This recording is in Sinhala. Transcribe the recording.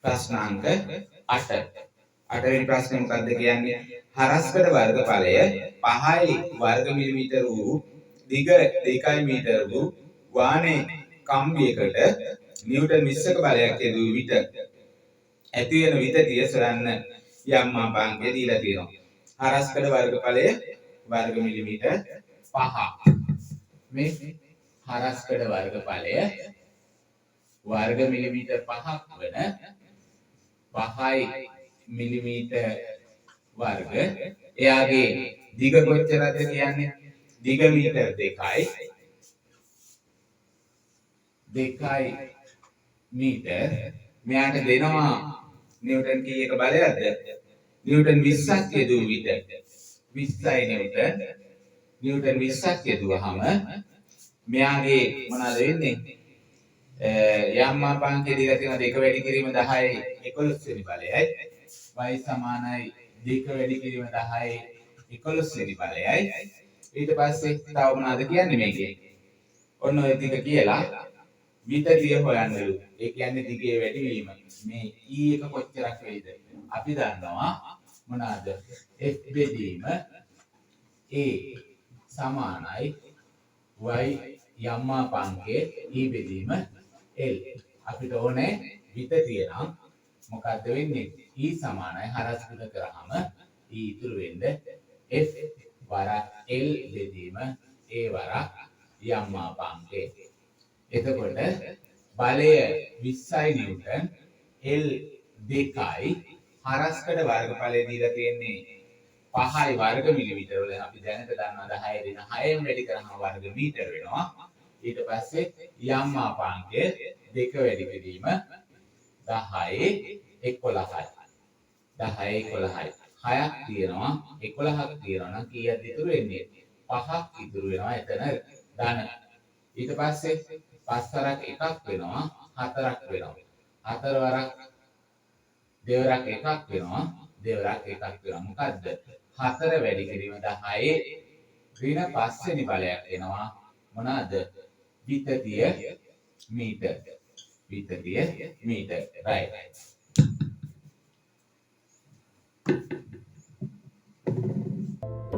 ප්‍රශ්නාංක 8. 8 වෙනි ප්‍රශ්නේ මොකක්ද කියන්නේ? හරස්කඩ වර්ගඵලය 5යි වර්ග මිලිමීටර වූ දිග 2 මීටර වූ වානේ කම්බියකට නිව්ටන් 20ක බලයක් යෙදූ විට ඇති වෙන විතතිය සොයන්න යම් මාපාංකය දීලා තියෙනවා. හරස්කඩ වර්ගඵලය වර්ග මිලිමීටර 5. මේ හරස්කඩ වර්ගඵලය වර්ග මිලිමීටර 5ක් වන 5යි මිලිමීටර වර්ග. එයාගේ දිග කොච්චරද කියන්නේ? දිග මීටර 2යි. 2යි මීටර. මෙයාට දෙනවා නිව්ටන් කීයක බලයක්ද? නිව්ටන් 20ක් යෙදුව විට 20යි නිව්ටන්. නිව්ටන් 20ක් යෙදුවහම මෙයාගේ මොනවද වෙන්නේ? යම් මාපාංකය දීලා තියෙනවා 2 වැඩි කිරීම 10යි 11 වෙනි බලයයි. y සමානයි 2 වැඩි කිරීම 10යි 11 වෙනි බලයයි. ඊට පස්සේ තව මොනවද කියන්නේ මේකේ? ඔන්න ඔය ටික කියලා විතතිය හොයන්නලු. ඒ කියන්නේ දිගේ වැඩි වීම. මේ e එක කොච්චරක් වෙයිද? අපි දන්නවා මොනවාද? f බෙදීම a සමානයි y යම් මාපාංකයේ e බෙදීම l. අපිට ඕනේ විතතිය නම් මොකද්ද වෙන්නේ? e සමානයි හරස් ගුණ කරාම e ඉතුරු වෙන්නේ f වරක් l බෙදීම a වරක් යම් මාපාංකයේ. එතකොට බලය 20යි නිව්ටන් L 2යි හරස්කඩ වර්ගඵලය දීලා තියෙන්නේ 5යි වර්ග මිලිමීටර වල. අපි දැනට දන්නවා 10 දෙන 6ෙන් වැඩි කරාම වර්ග මීටර වෙනවා. ඊට පස්සේ යම් මාපාංකය 2 වැඩි කිරීම 10යි 11යි. 10යි 11යි. 6ක් තියෙනවා 11ක් තියෙනවා නම් කීයක්ද ඉතුරු වෙන්නේ? 5ක් ඉතුරු වෙනවා එතන ධන. ඊට පස්සේ 5 වරක් 1ක් වෙනවා 4ක් වෙනවා. 4 වරක් දෙවරක් 1ක් වෙනවා දෙවරක් 1ක් වෙනවා. මොකද්ද? 4 වැඩි කිරීම 10යි ඍණ 5 වෙනි බලයක් එනවා. මොනවාද? විතතිය මීටර. විතතිය මීටර. right.